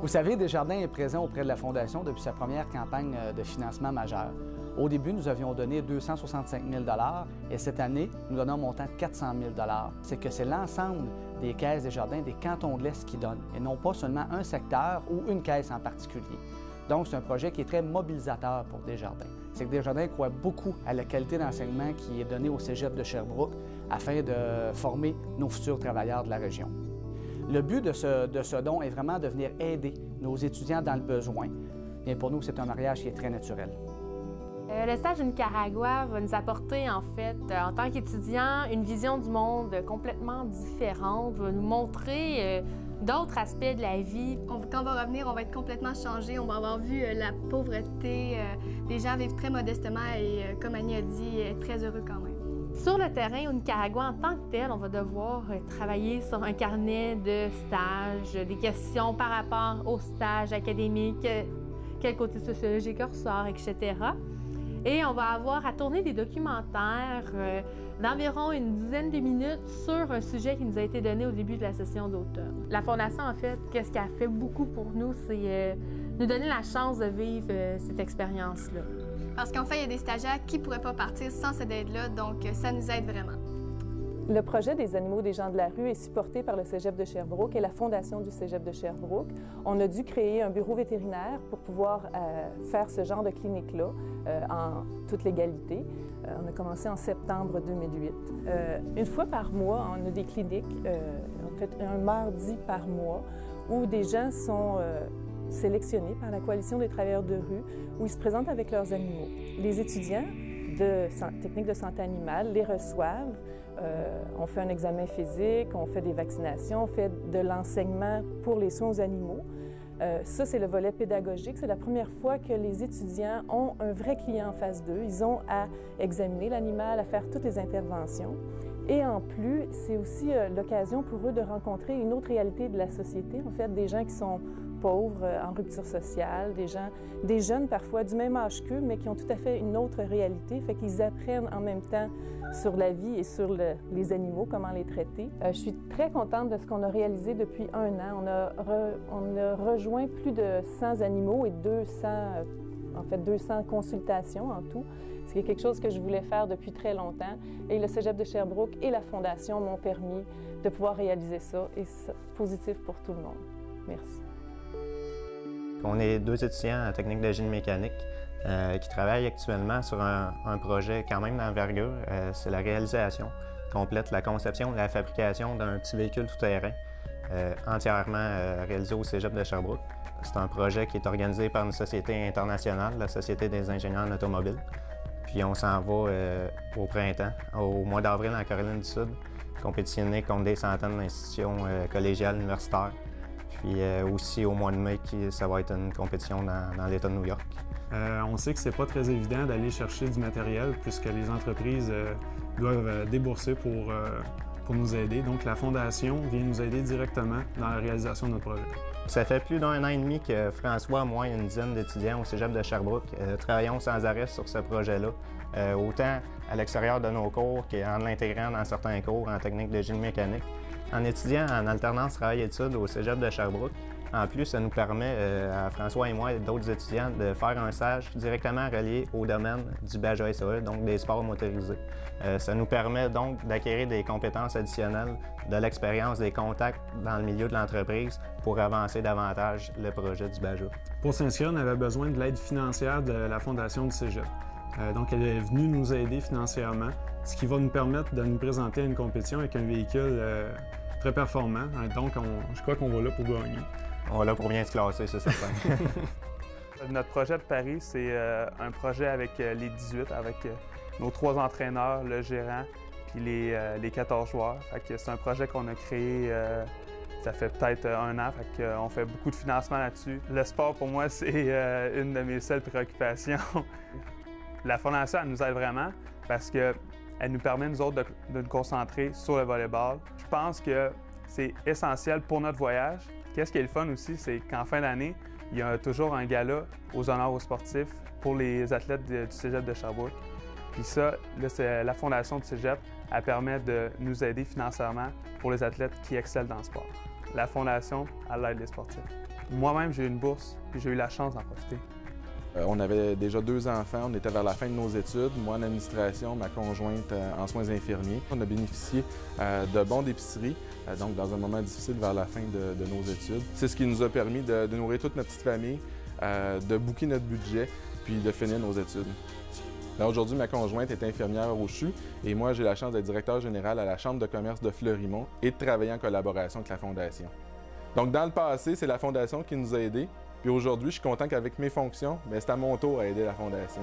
Vous savez, Desjardins est présent auprès de la Fondation depuis sa première campagne de financement majeur. Au début, nous avions donné 265 000 et cette année, nous donnons un montant de 400 000 C'est que c'est l'ensemble des caisses Desjardins, des cantons de l'Est qui donnent, et non pas seulement un secteur ou une caisse en particulier. Donc, c'est un projet qui est très mobilisateur pour Desjardins. C'est que Desjardins croit beaucoup à la qualité d'enseignement qui est donnée au Cégep de Sherbrooke afin de former nos futurs travailleurs de la région. Le but de ce don est vraiment de venir aider nos étudiants dans le besoin. Et pour nous, c'est un mariage qui est très naturel. Le stage au Nicaragua va nous apporter, en fait, en tant qu'étudiants, une vision du monde complètement différente, va nous montrer d'autres aspects de la vie. Quand on va revenir, on va être complètement changé. On va avoir vu la pauvreté, des gens vivent très modestement et, comme Annie a dit, être très heureux quand même. Sur le terrain au Nicaragua, en tant que tel, on va devoir travailler sur un carnet de stages, des questions par rapport aux stages académiques, quel côté sociologique ressort, etc. Et on va avoir à tourner des documentaires d'environ une dizaine de minutes sur un sujet qui nous a été donné au début de la session d'automne. La Fondation, en fait, qu'est-ce qu'elle fait beaucoup pour nous, c'est nous donner la chance de vivre cette expérience-là. Parce qu'en fait, il y a des stagiaires qui ne pourraient pas partir sans cette aide-là, donc ça nous aide vraiment. Le projet des Animaux des gens de la rue est supporté par le Cégep de Sherbrooke et la Fondation du Cégep de Sherbrooke. On a dû créer un bureau vétérinaire pour pouvoir faire ce genre de clinique-là en toute légalité. On a commencé en septembre 2008. Une fois par mois, on a des cliniques, en fait un mardi par mois, où des gens sont sélectionnés par la Coalition des travailleurs de rue, où ils se présentent avec leurs animaux. Les étudiants de techniques de santé animale les reçoivent. On fait un examen physique, on fait des vaccinations, on fait de l'enseignement pour les soins aux animaux. Ça, c'est le volet pédagogique. C'est la première fois que les étudiants ont un vrai client en face d'eux. Ils ont à examiner l'animal, à faire toutes les interventions. Et en plus, c'est aussi l'occasion pour eux de rencontrer une autre réalité de la société, en fait, des gens qui sont pauvres, en rupture sociale, des jeunes parfois du même âge qu'eux, mais qui ont tout à fait une autre réalité, fait qu'ils apprennent en même temps sur la vie et sur les animaux, comment les traiter. Je suis très contente de ce qu'on a réalisé depuis un an. On a rejoint plus de 100 animaux et 200 consultations en tout. C'est quelque chose que je voulais faire depuis très longtemps. Et le Cégep de Sherbrooke et la Fondation m'ont permis de pouvoir réaliser ça. Et c'est positif pour tout le monde. Merci. On est deux étudiants en technique de génie mécanique qui travaillent actuellement sur un projet quand même d'envergure. C'est la réalisation complète, la conception et la fabrication d'un petit véhicule tout-terrain entièrement réalisé au Cégep de Sherbrooke. C'est un projet qui est organisé par une société internationale, la Société des ingénieurs en automobile. Puis on s'en va au printemps, au mois d'avril en Caroline du Sud, compétitionner contre des centaines d'institutions collégiales, universitaires. Puis aussi au mois de mai, ça va être une compétition dans l'État de New York. On sait que c'est pas très évident d'aller chercher du matériel puisque les entreprises doivent débourser pour nous aider. Donc la Fondation vient nous aider directement dans la réalisation de notre projet. Ça fait plus d'un an et demi que François, moi et une dizaine d'étudiants au Cégep de Sherbrooke travaillons sans arrêt sur ce projet-là, autant à l'extérieur de nos cours qu'en l'intégrant dans certains cours en technique de génie mécanique. En étudiant en alternance travail-études au Cégep de Sherbrooke, en plus, ça nous permet, à François et moi et d'autres étudiants, de faire un stage directement relié au domaine du BAJA-SAE, donc des sports motorisés. Ça nous permet donc d'acquérir des compétences additionnelles, de l'expérience, des contacts dans le milieu de l'entreprise pour avancer davantage le projet du BAJA. Pour s'inscrire, on avait besoin de l'aide financière de la Fondation du Cégep. Donc, elle est venue nous aider financièrement, ce qui va nous permettre de nous présenter à une compétition avec un véhicule très performant. Donc, je crois qu'on va là pour gagner. On va là pour bien se classer, c'est certain. Notre projet de Paris, c'est un projet avec les 18, avec nos 3 entraîneurs, le gérant, puis les 14 joueurs. C'est un projet qu'on a créé, ça fait peut-être un an, on fait beaucoup de financement là-dessus. Le sport, pour moi, c'est une de mes seules préoccupations. La Fondation, elle nous aide vraiment parce qu'elle nous permet, nous autres, de nous concentrer sur le volleyball. Je pense que c'est essentiel pour notre voyage. Qu'est-ce qui est le fun aussi, c'est qu'en fin d'année, il y a toujours un gala aux honneurs aux sportifs pour les athlètes du Cégep de Sherbrooke. Puis ça, là, c'est la Fondation du Cégep, elle permet de nous aider financièrement pour les athlètes qui excellent dans le sport. La Fondation, elle aide les sportifs. Moi-même, j'ai eu une bourse, puis j'ai eu la chance d'en profiter. On avait déjà 2 enfants, on était vers la fin de nos études. Moi en administration, ma conjointe en soins infirmiers. On a bénéficié de bons d'épicerie, donc dans un moment difficile vers la fin de nos études. C'est ce qui nous a permis de nourrir toute notre petite famille, de booker notre budget, puis de finir nos études. Aujourd'hui, ma conjointe est infirmière au CHU et moi, j'ai la chance d'être directeur général à la Chambre de commerce de Fleurimont et de travailler en collaboration avec la Fondation. Donc, dans le passé, c'est la Fondation qui nous a aidés. Puis aujourd'hui, je suis content qu'avec mes fonctions, c'est à mon tour à aider la Fondation.